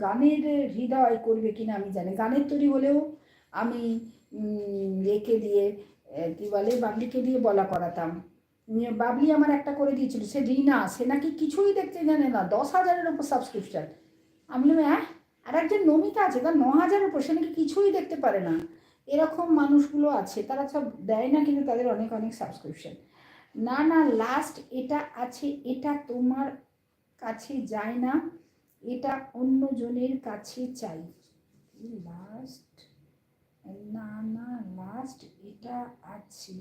গানের হৃদয় করবে কিনা আমি জানি, গানের তৈরি হলেও আমি একে দিয়ে কী বলে বাবলিকে দিয়ে বলা করাতাম। বাবলি আমার একটা করে দিয়েছিল, সে রিনা, সে নাকি কিছুই দেখতে জানে না, 10,000-এর উপর সাবস্ক্রিপশান। আমি বললাম হ্যাঁ, আর একজন নমিতা আছে তার 9,000-এর উপর, সে নাকি কিছুই দেখতে পারে না। এরকম মানুষগুলো আছে, তারা সব দেয় না কিন্তু তাদের অনেক অনেক সাবস্ক্রিপশান। না না, লাস্ট এটা আছে, এটা তোমার কাছে যায় না, এটা অন্যজনের কাছে চাই। লাস্ট, না না, লাস্ট এটা আছে,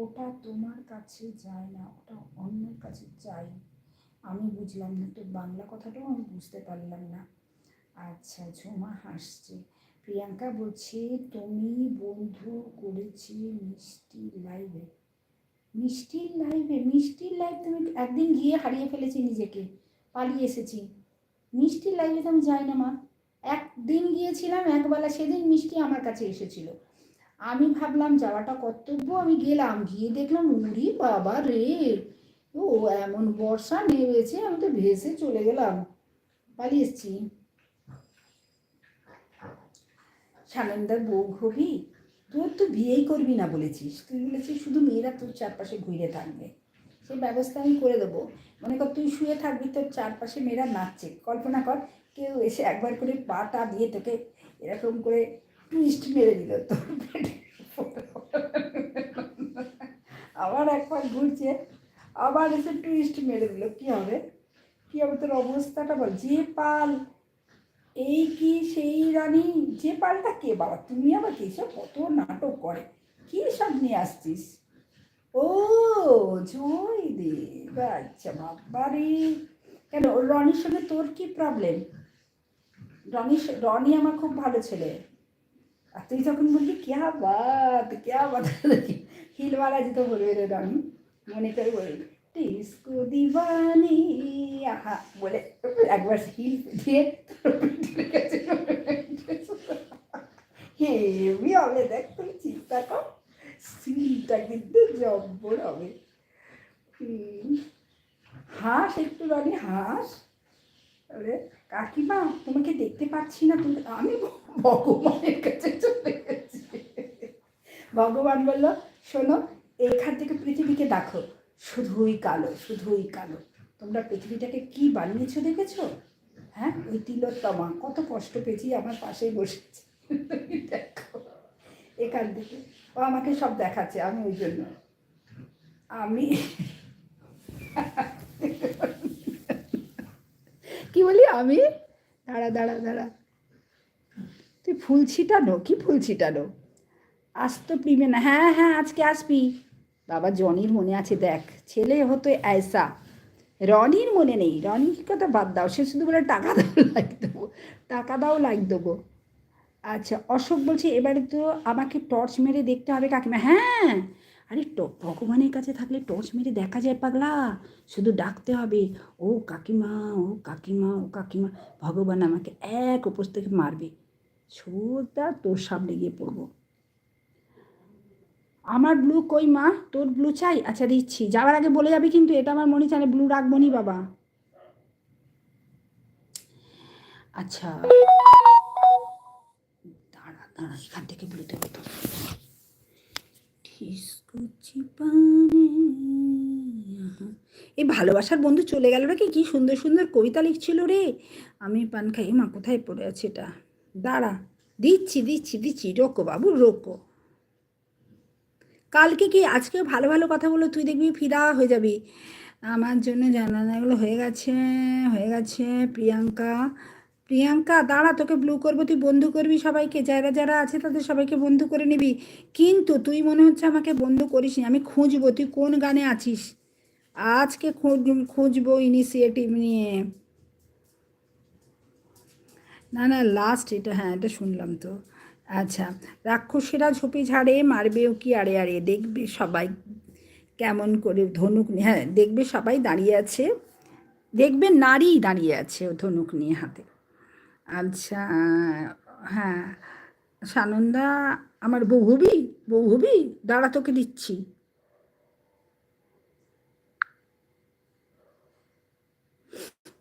ওটা তোমার কাছে যায় না, ওটা অন্যের কাছে চাই। আমি বুঝলাম না, তো বাংলা কথাটাও আমি বুঝতে পারলাম না। আচ্ছা, ঝুমা হাসছে। প্রিয়াঙ্কা বলছে তুমি বন্ধু করেছি মিষ্টির লাইভে। মিষ্টির লাইভে? মিষ্টির লাইভ তুমি একদিন গিয়ে হারিয়ে ফেলেছি নিজেকে, পালিয়ে এসেছি। মিষ্টির লাইভে তো আমি যাই না মা। একদিন গিয়েছিলাম একবেলা, সেদিন মিষ্টি আমার কাছে এসেছিল। আমি ভাবলাম যাওয়াটা কর্তব্য, আমি গেলাম, গিয়ে দেখলাম উরি বাবা রে, ও এমন বর্ষা নেমেছে, আমি তো ভেসে চলে গেলাম, পালিয়ে এসেছি। সানন্দার বউ হবি? তোর তো বিয়েই করবি না বলেছিস, তুই বলেছিস শুধু মেয়েরা তোর চারপাশে ঘুরে থাকবে, সেই ব্যবস্থা আমি করে দেবো। মনে কর তুই শুয়ে থাকবি, তোর চারপাশে মেয়েরা নাচছে, কল্পনা কর কেউ এসে একবার করে পাটা দিয়ে তোকে এরকম করে টুইস্ট মেরে দিল তোর পেটে, আবার একবার ঘুরছে, আবার এসে টুইস্ট মেরে দিল, কী হবে? কী হবে তোর অবস্থাটা বল। যে পাল, এই কি সেই রানী, যে পালটা কে বাবা? তুমি আবার কি সব কত নাটক করে, কী সব নিয়ে আসছিস? ও জয়দেব, আচ্ছা বাবারে। কেন রনির সঙ্গে তোর কি প্রবলেম? রনি আমার খুব ভালো ছেলে, আর তুই তখন বললি ক্যা বাত, হিল মারা যেত বলবে রে রনি, মনে করে বলবি ডিস্কো দিওয়ানি আহা বলে একবার হিল দিয়ে হেভি হবে, দেখ তুই চিন্তা কর, সিনটা কিন্তু জব্বর হবে। হাস একটু রনি, হাস। আরে কাকিমা তোমাকে দেখতে পাচ্ছি না, তুমি, আমি ভগবানের কাছে চলে গেছি। ভগবান বলল শোনো, এইখান থেকে পৃথিবীকে দেখো, শুধুই কালো, শুধুই কালো। তোমরা পৃথিবীটাকে কি বানিয়েছো দেখেছো? হ্যাঁ, ওই তিলোত্তমা কত কষ্ট পেয়েছি, আমার পাশেই বসেছে, দেখো এখান থেকে ও আমাকে সব দেখাচ্ছে, আমি ওই জন্য আমি কি বলি আমি, দাঁড়া দাঁড়া দাঁড়া, তুই ফুল ছিটানো, কি ফুল ছিটানো? আজ তো প্রিমে না, হ্যাঁ হ্যাঁ আজকে আসবি। বাবা জনির মনে আছে, দেখ ছেলে হতো ऐसा, রনির মনে নেই, রনির কথা বাদ দাও, সে শুধু বলে টাকা দাও লাইক দেবো, টাকা দাও লাইক দেবো। আচ্ছা অশোক বলছে এবারে তো আমাকে টর্চ মেরে দেখতে হবে কাকিমা। হ্যাঁ, আরে ভগবানের কাছে থাকলে টর্চ মেরে দেখা যায় পাগলা, শুধু ডাকতে হবে ও কাকিমা, ও কাকিমা, ও কাকিমা, ভগবান আমাকে এক উপর থেকে মারবে, সোজা তোর সামনে গিয়ে পড়বো। আমার ব্লু কই মা, তোর ব্লু চাই? আচ্ছা দিচ্ছি, যাওয়ার আগে বলে যাবি কিন্তু, এটা আমার মনে চায় ব্লু রাখবো নি বাবা। আচ্ছা দাঁড়া দাঁড়া, এখান থেকে ব্লু দেবে তো। এই ভালোবাসার বন্ধু চলে গেল নাকি, কি সুন্দর সুন্দর কবিতা লিখছিল রে। আমি পান খাই, মা কোথায় পড়ে আছে এটা, দাঁড়া দিচ্ছি দিচ্ছি দিচ্ছি, রোকো বাবু রোকো। কালকে কি আজকে ভালো ভালো কথা বলো, তুই দেখবি ফিদা হয়ে যাবি। আমার জন্য জানালাগুলো হয়ে গেছে, হয়ে গেছে। প্রিয়াঙ্কা, প্রিয়াঙ্কা দাঁড়া, তোকে ব্লু করবো, তুই বন্ধু করবি সবাইকে, যারা যারা আছে তাদের সবাইকে বন্ধু করে নিবি। কিন্তু তুই মনে হচ্ছে আমাকে বন্ধু করিস নি, আমি খুঁজবো তুই কোন গানে আছিস, আজকে খুঁজবো ইনিশিয়েটিভ নিয়ে। না না লাস্ট এটা, হ্যাঁ এটা শুনলাম তো। আচ্ছা, রাক্ষসীরা ঝোপে ঝাড়ে মারবেও কি আড়ে আড়ে, দেখবে সবাই কেমন করে ধনুক নিয়ে, হ্যাঁ দেখবে সবাই দাঁড়িয়ে আছে, দেখবে নারী দাঁড়িয়ে আছে ও ধনুক নিয়ে হাতে। আচ্ছা, হ্যাঁ সানন্দা আমার বউ হবি, বউ হবি, দাঁড়া তোকে দিচ্ছি।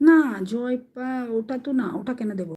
না জয় পা, ওটা তো না, ওটা কেন দেবো?